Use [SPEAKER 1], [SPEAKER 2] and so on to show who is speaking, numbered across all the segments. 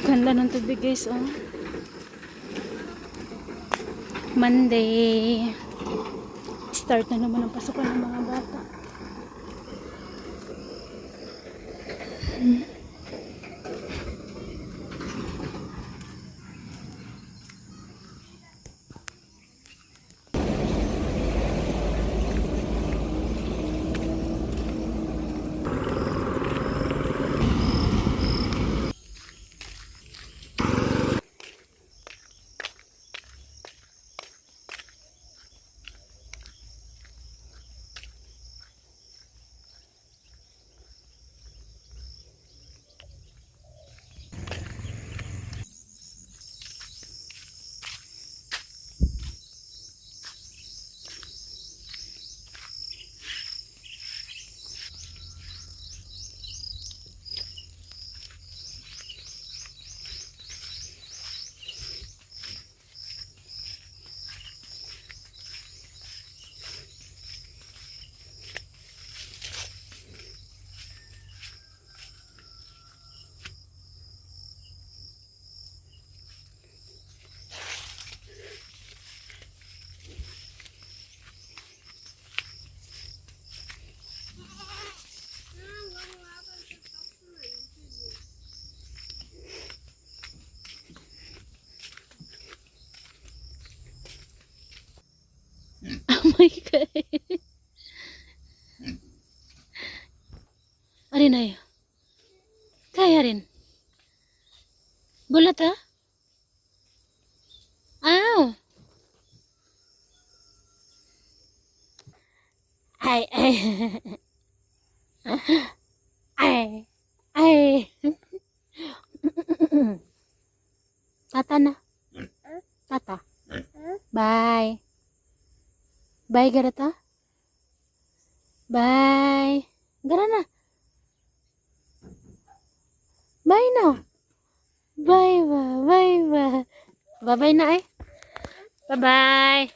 [SPEAKER 1] Ganda ng tubig guys, oh. Monday. Start na naman ang pasukan ng mga bata. Oh my God. Arin ay. Kaya rin. Gulat ha? Aw. Ay, ay. Ay. Ay. Tata na. Tata. Bye. Bye, Garata. Bye. Gara na. Bye na. Bye ba. Bye ba. Bye-bye na eh. Bye-bye.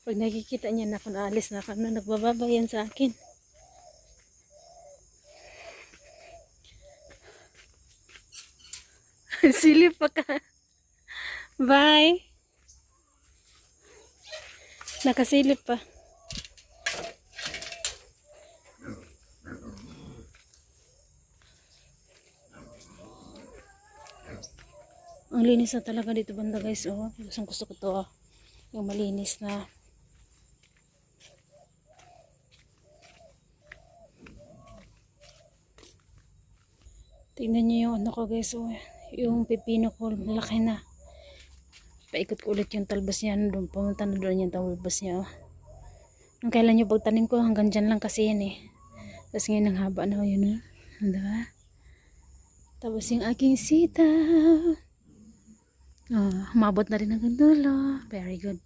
[SPEAKER 1] Pag nakikita niya na kung aalis na ako, nagbababay yan sa akin. Silip pa ka. Bye. Nakasilip pa. Ang linis na talaga dito banda guys. Oh, gusto ko to. Oh. Yung malinis na. Tingnan niyo yung ano ko guys. Oh. Yung pipino ko malaki na. Paikot ko ulit yung talbas niya. Doon, pumunta na doon yung talbas niya. Oh. Nung kailan yung pagtanim ko, hanggang dyan lang kasi yan eh. Tapos ngayon ang haba na yun. Oh. Diba? Tapos yung aking sitaw. Oh, umabot na rin hanggang dulo. Very good.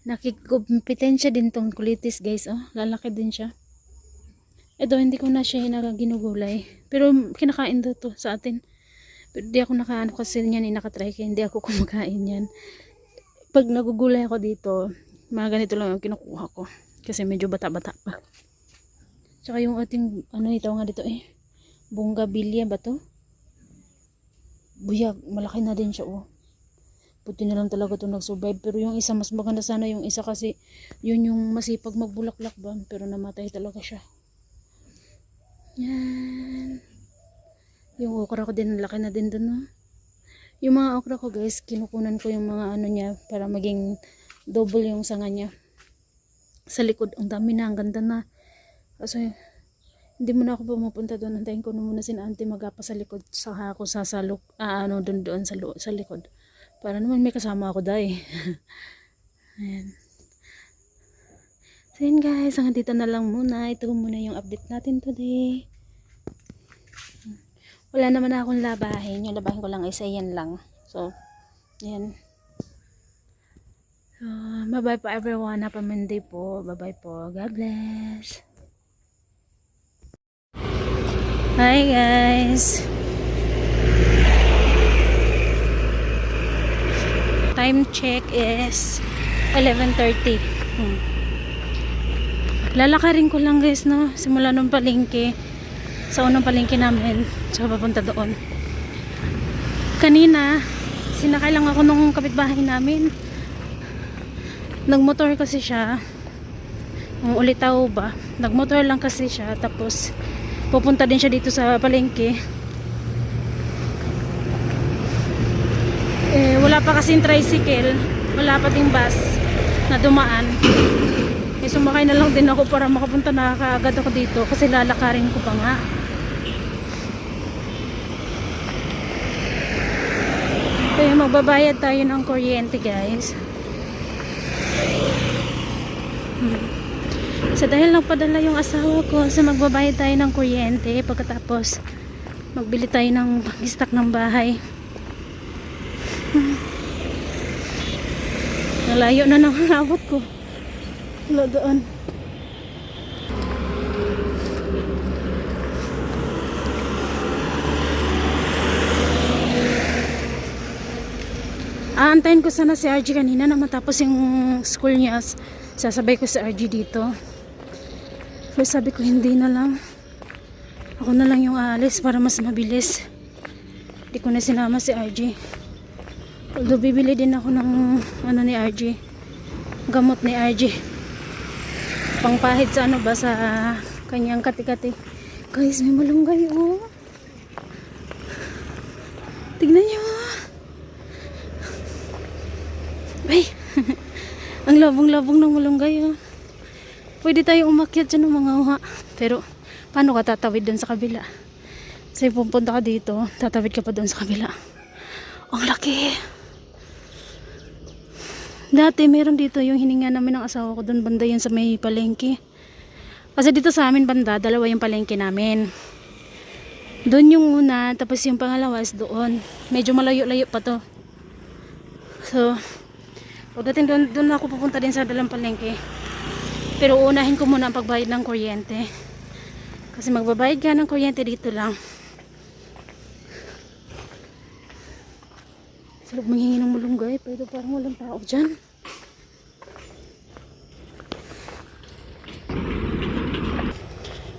[SPEAKER 1] Nakikumpetensya din tong kulitis guys. Oh, lalaki din siya. Ito, hindi ko na siya ginugulay. Pero kinakain daw to sa atin. Pero di ako nakaano kasi niyan, nakatry kaya hindi ako kumakain yan. Pag nagugulay ako dito, mga ganito lang yung kinukuha ko. Kasi medyo bata-bata pa. Tsaka yung ating, ano ito nga dito eh. Bonggabilya ba to? Buyag, malaki na din siya oh. Puti na lang talaga ito nag-survive. Pero yung isa, mas maganda sana yung isa kasi yun yung masipag magbulaklak ba. Pero namatay talaga siya. Yan. Yung okra ko din, laki na din dun, no? Yung mga okra ko, guys, kinukunan ko yung mga ano niya para maging double yung sanga niya. Sa likod, ang dami na, ang ganda na. Kasi, hindi mo na ako pumunta doon. Antayin ko na muna si auntie magapa sa likod. Saka ako sasalok, doon sa likod. Para naman may kasama ako, dahil. Ayan. So, yun guys, hanggang dito na lang muna. Ito muna yung update natin today. Wala naman na akong labahin. Yung labahin ko lang isa yan lang. So, yan. So, bye-bye po everyone. Happy Monday po. Bye-bye po. God bless. Hi guys. Time check is 11:30. Lalakarin ko lang guys, no, simula nung palengke, sa unang palengke namin, tsaka papunta doon. Kanina sinakay lang ako nung kapitbahay namin. Nagmotor kasi siya, ulitaw ba, nagmotor lang kasi siya, tapos pupunta din siya dito sa palengke. Wala pa kasing tricycle, wala pa ding bus na dumaan. Sumakay na lang din ako para makapunta na kaagad ako dito kasi lalakarin ko pa nga. Kaya magbabayad tayo ng kuryente guys. So dahil nagpadala yung asawa ko, so magbabayad tayo ng kuryente, pagkatapos magbili tayo ng pang-stock ng bahay. Nalayo na nang hanapot ko. Wala doon. Aantayin ko sana si RG kanina na matapos yung school niya. Sasabay ko si RG dito. Pero sabi ko hindi na lang. Ako na lang yung aalis para mas mabilis. Hindi ko na sinama si RG. Although bibili din ako ng ano ni RG. Gamot ni RG. Pangpahid sa ano ba, sa kanyang kati-kati. Guys, may malunggay oh. Tignan nyo. Ay, ang labong-labong ng malunggay oh. Pwede tayo umakyat dyan ng mga uha. Pero paano ka tatawid dun sa kabila? Kasi pupunta ka dito, tatawid ka pa dun sa kabila. Ang laki. Dati meron dito yung hininga namin ng asawa ko, doon banda yun sa may palengke. Kasi dito sa amin banda, dalawa yung palengke namin. Doon yung una, tapos yung pangalawa is doon. Medyo malayo-layo pa to. So, pagdating doon ako pupunta din sa dalang palengke. Pero unahin ko muna ang pagbayad ng kuryente. Kasi magbabayad ka ng kuryente dito lang. Sarap manghingi ng malunggay, pero parang walang tao dyan.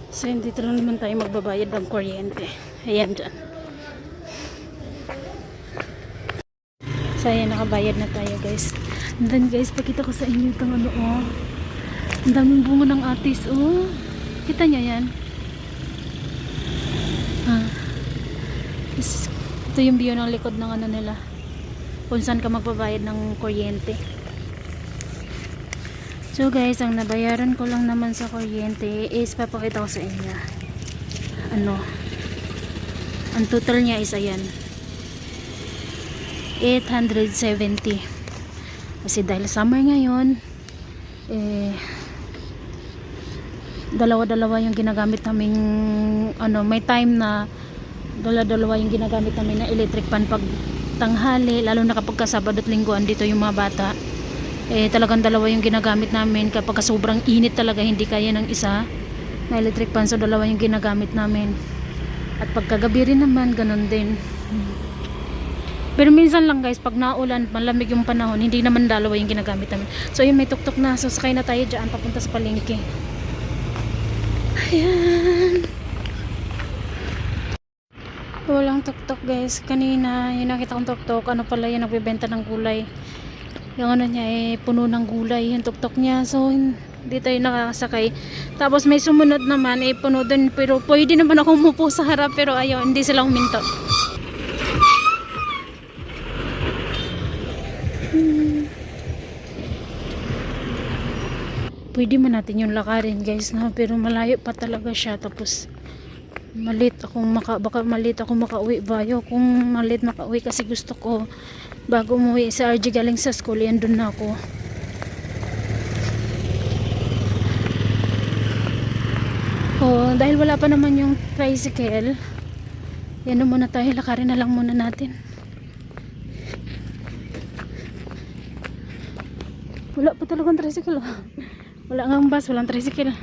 [SPEAKER 1] So, dito lang naman tayo magbabayad ng kuryente. Ayan dyan. So, ayan, nakabayad na tayo guys. And then guys, pakita ko sa inyo itong ano oh. Ang daming bunga ng atis oh. Kita nyo yan? Ito yung view ng likod ng ano nila, kung saan ka magbabayad ng kuryente. So guys, ang nabayaran ko lang naman sa kuryente is papakita ko sa inyo. Ano, ang total niya is ayan, 870. Kasi dahil summer ngayon, dalawa-dalawa yung ginagamit naming ano, may time na dalawa-dalawa yung ginagamit namin na electric pan pag tanghali, lalo na kapag Sabado at Linggo andito yung mga bata. Talagang dalawa yung ginagamit namin kapag sobrang init talaga, hindi kaya ng isa na electric pan, so dalawa yung ginagamit namin. At pagkagabi rin naman ganun din. Pero minsan lang guys, pag naulan, malamig yung panahon, hindi naman dalawa yung ginagamit namin. So yun, may tuktok na, so sakay na tayo dyan papunta sa palengke. Ayan, walang tuktok guys. Kanina yung nakita kong tuktok, ano pala yan, nagbibenta ng gulay. Yung ano niya puno ng gulay yung tuktok niya, so hindi tayo nakakasakay. Tapos may sumunod naman puno din, pero pwede naman ako umupo sa harap, pero ayaw, hindi sila huminto. Pwede man natin yung lakarin guys, no? Pero malayo pa talaga siya. Tapos baka malit ako makauwi ba. Kung malit makauwi kasi gusto ko bago umuwi sa RG galing sa school, yan dun na ako. Dahil wala pa naman yung tricycle, yan na muna tayo, lakarin na lang muna natin. Wala pa talagang tricycle. Wala nga ang bus, walang tricycle.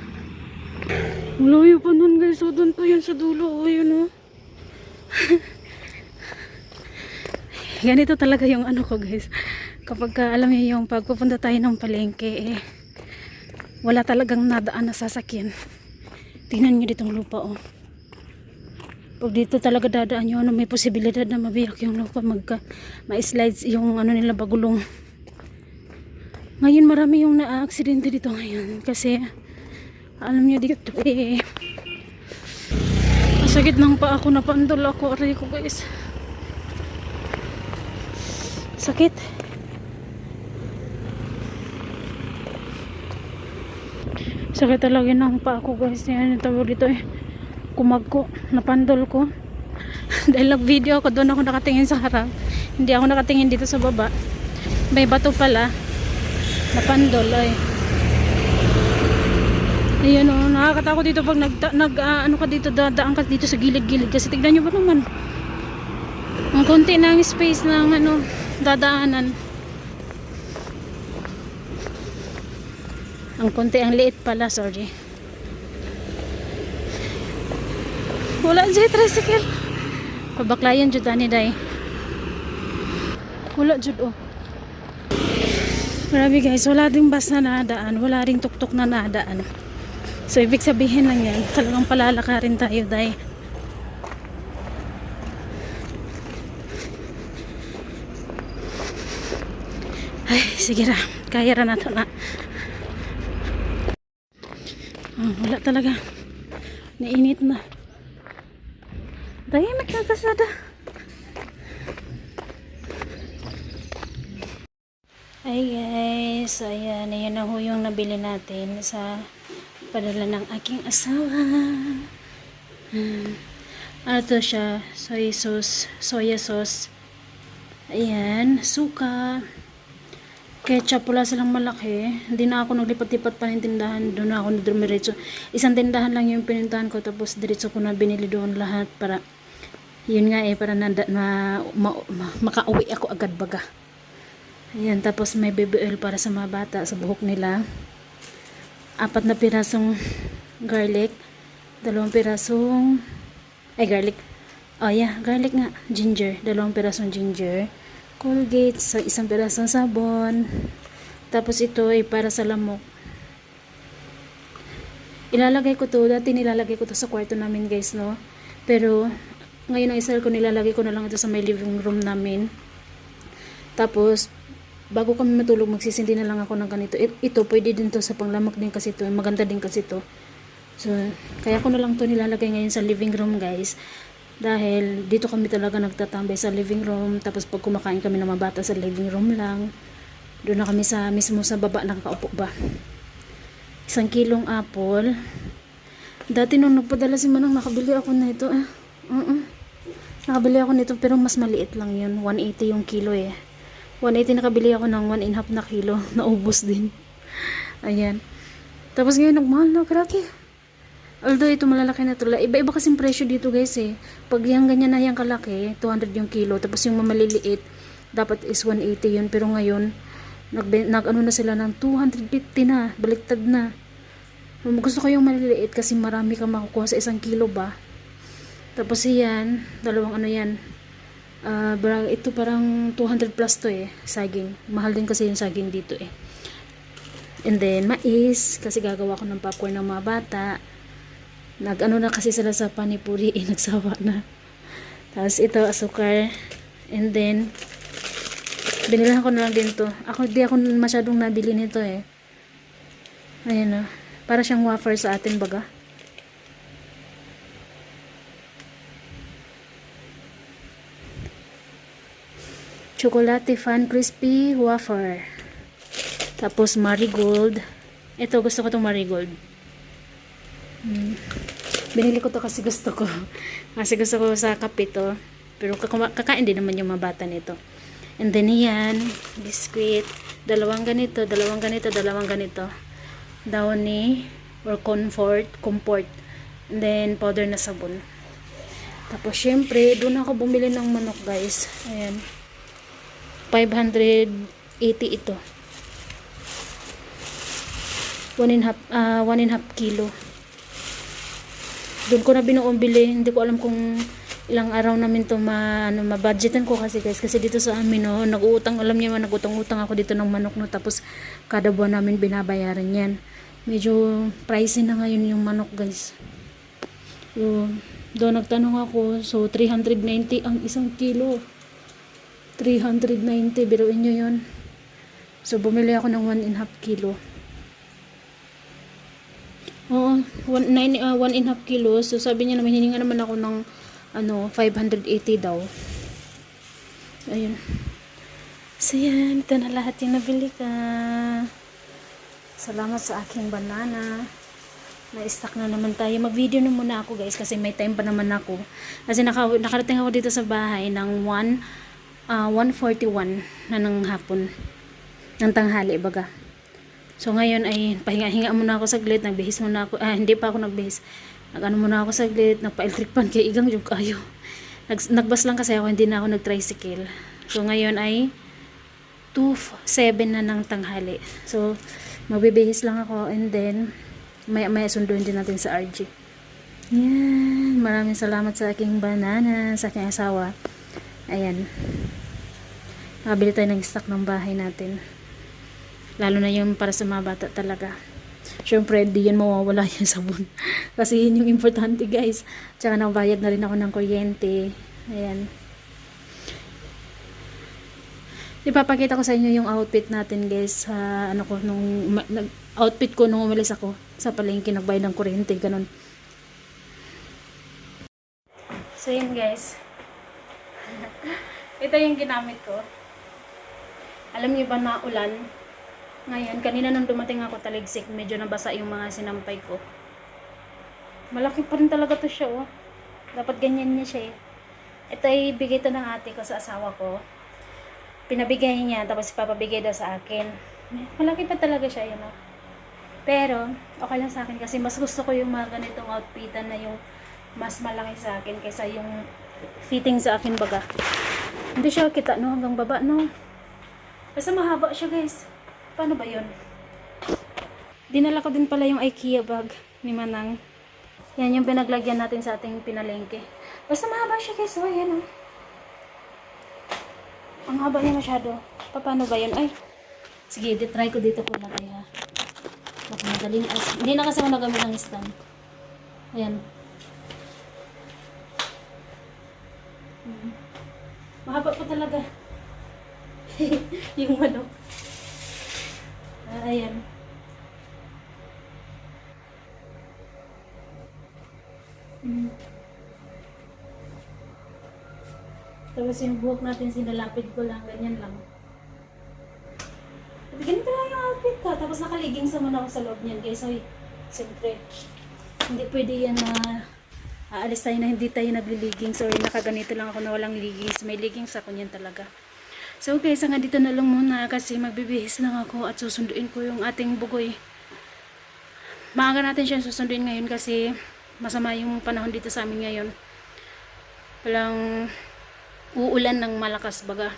[SPEAKER 1] Malayo pa nun guys. So doon pa yun sa dulo. O yun o. Ganito talaga yung ano ko guys. Kapag alam niyo yung pagpupunta tayo ng palengke wala talagang nadaan na sasakyan. Tingnan niyo ditong lupa oh. Pag dito talaga dadaan yung may posibilidad na mabiyak yung lupa, ma-slides yung ano nila bagulong. Ngayon marami yung na-aksidente dito ngayon kasi alam niyo dito sakit ng paa ako, napandol ako, aray ko guys. Sakit. Sakit talaga ng paa ko guys. Yan yung tawag dito kumagko, napandol ko. Dahil nag-video ako, doon ako nakatingin sa harap. Hindi ako nakatingin dito sa baba. May bato pala. Napandol ay. Ayun o, nakakatakot dito pag ano ka dito, dadaan ka dito sa gilid-gilid. Kasi tignan nyo ba naman. Ang konti ng space ng ano, dadaanan. Ang konti, ang liit pala, sorry. Wala dyan, tricycle. Pabaklayan dyan, tani, day. Wala dyan, oh. Grabe guys, wala ding bus na nadaan. Wala ring tuktok na nadaan. So, ibig sabihin lang yan, talagang palalakarin tayo, day. Ay, sige na. Kaya ra na ito na. Wala talaga. Nainit na. Dahil magkakasada. Ay guys, ayan. Ayan na ho yung nabili natin sa padala ng aking asawa. Ano to siya? Soya sauce. Ayan. Suka. Ketchup, wala silang malaki. Hindi na ako naglipat-lipat pa ng tindahan. Doon na ako dumiretso. Isang tindahan lang yung pinintahan ko. Tapos diretso ko na binili doon lahat para yun nga para makauwi ako agad baga. Ayan, tapos may baby oil para sa mga bata sa buhok nila. 4 na pirasong garlic. 2 pirasong garlic. Oh yeah, garlic nga. Ginger. 2 pirasong ginger. Colgate, sa 1 pirasong sabon. Tapos ito ay para sa lamok. Ilalagay ko to, dati nilalagay ko to sa kwarto namin guys, no? Pero ngayon ang isa ko nilalagay ko na lang ito sa may living room namin. Tapos bago kami matulog magsisindi na lang ako ng ganito. Ito pwede din to sa panglamok din kasi to, maganda din kasi to. So kaya ko na lang to nilalagay ngayon sa living room guys. Dahil dito kami talaga nagtatambay sa living room. Tapos pag kumakain kami ng mga bata sa living room lang. Doon na kami mismo sa baba nakakaupo ba. 1 kilong apple. Dati nung nagpadala si Manang nakabili ako na ito Nakabili ako nito pero mas maliit lang yun. 180 yung kilo 180 nakabili ako ng 1.5 na kilo. Naubos din. Ayan. Tapos ngayon nagmahal na. Grabe. Although ito malalaki na ito. Iba-iba kasing presyo dito guys Pag yung ganyan na yung kalaki, 200 yung kilo. Tapos yung mamaliliit, dapat is 180 yun. Pero ngayon, nag-ano na sila ng 250 na. Baliktad na. Gusto ko yung maliliit kasi marami kang makukuha sa 1 kilo ba. Tapos yan, dalawang ano yan. Ito parang 200 plus to saging. Mahal din kasi yung saging dito And then, mais. Kasi gagawa ko ng popcorn ng mga bata. Nag-ano na kasi sila sa panipuri nagsawa na. Tapos ito asukar. And then binilahan ko na lang din to. Di ako masyadong nabili nito Ayan para siyang wafer sa atin baga. Chocolate Fan Crispy Wafer. Tapos marigold. Ito gusto ko tong marigold. Binili ko to kasi gusto ko. Kasi gusto ko sa kape to. Pero kakain din naman yung mga bata nito. And then yan, biscuit. 2 ganito, 2 ganito, 2 ganito. Downy or comfort. And then powder na sabon. Tapos syempre, doon ako bumili ng manok guys. Ayan. 580 ito. 1.5 kilo. Doon ko na binuong bili. Hindi ko alam kung ilang araw namin to ma-budgetan ko kasi guys. Kasi dito sa amin, no, nag-uutang, alam niyo man, nag-utang-utang ako dito ng manok, no. Tapos, kada buwan namin binabayaran yan. Medyo pricey na ngayon yung manok, guys. So, doon nagtanong ako. So, 390 ang isang kilo. 390, biruin nyo yun. So, bumili ako ng 1.5 kilo. Oo, 1.5 kilo. So, sabi niya naman, hininga naman ako ng 580 daw. Ayun. So, yan. Ito na lahat yung nabili ka. Salamat sa aking banana. Na-stock na naman tayo. Mag-video na muna ako, guys, kasi may time pa naman ako. Kasi nakarating ako dito sa bahay ng 1:41 na ng hapon. Ng tanghali, baga. So, ngayon ay pahinga-hinga muna ako saglit. Nagbihis muna ako. Hindi pa ako nagbihis. Nag-ano muna ako saglit. Nagpa-electric pan kay igang yung kayo. Nagbas lang kasi ako. Hindi na ako nag-tricycle. So, ngayon ay 2:07 na ng tanghali. So, magbibihis lang ako. And then, maya sunduin din natin sa RG. Yan. Maraming salamat sa aking banana. Sa aking asawa. Ayan. Nakabili tayo ng stock ng bahay natin. Lalo na yung para sa mga bata talaga. Siyempre, di yan mawawala yung sabon. Kasi yun yung importante, guys. Tsaka nabayad na rin ako ng kuryente. Ayan. Ipapakita ko sa inyo yung outfit natin, guys. Outfit ko nung umalis ako sa palengke, nagbayad ng kuryente. Ganun. So, yun, guys. Ito yung ginamit ko. Alam niyo ba na ulan? Ngayon, kanina nung dumating ako taligsik, medyo nabasa yung mga sinampay ko. Malaki pa rin talaga to siya, oh. Dapat ganyan niya siya, eh. Ito ay bigay to ng ate ko sa asawa ko. Pinabigay niya, tapos ipapabigay daw sa akin. Malaki pa talaga siya, yun, oh. Pero, okay lang sa akin kasi mas gusto ko yung mga ganitong outfitan na yung mas malaki sa akin kaysa yung fitting sa akin, baga. Hindi siya kita, no? Hanggang baba, no? Basta mahaba siya, guys. Paano ba yun? Dinala ko din pala yung IKEA bag ni Manang. Yan yung pinaglagyan natin sa ating pinalengke. Basta mahaba siya, guys. Oh, yan, oh. Ang haba niya masyado. Paano ba yun? Ay, sige, try ko dito po lagay, ha. Baka madaling hindi na kasi ako nagamit ng stand. Ayan. Mahaba pa talaga. Yung manok. Ayan. Tapos yung buhok natin, sinalapid ko lang. Ganyan lang. At ganito lang yung outfit ko. Tapos nakaliging sa muna ako sa loob niyan. Guys, so, siyempre, hindi pwede yan na aalis tayo na hindi tayo nagliliging. Sorry, nakaganito lang ako na walang leggings. May leggings ako niyan talaga. So guys, hanggang dito na lang muna kasi magbibihis lang ako at susunduin ko yung ating bugoy. Maaga natin siya susunduin ngayon kasi masama yung panahon dito sa amin ngayon. Walang uulan ng malakas, baga.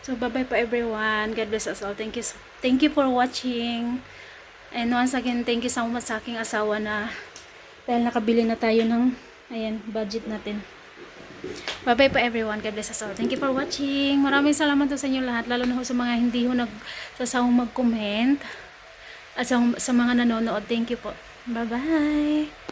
[SPEAKER 1] So bye bye po everyone. God bless us all. Thank you for watching. And once again, thank you so much sa aking asawa na dahil nakabili na tayo ng budget natin. Bye-bye po everyone. God bless us all. Thank you for watching. Maraming salamat sa inyo lahat. Lalo na sa mga hindi nagsasawang mag-comment. At sa mga nanonood. Thank you po. Bye-bye.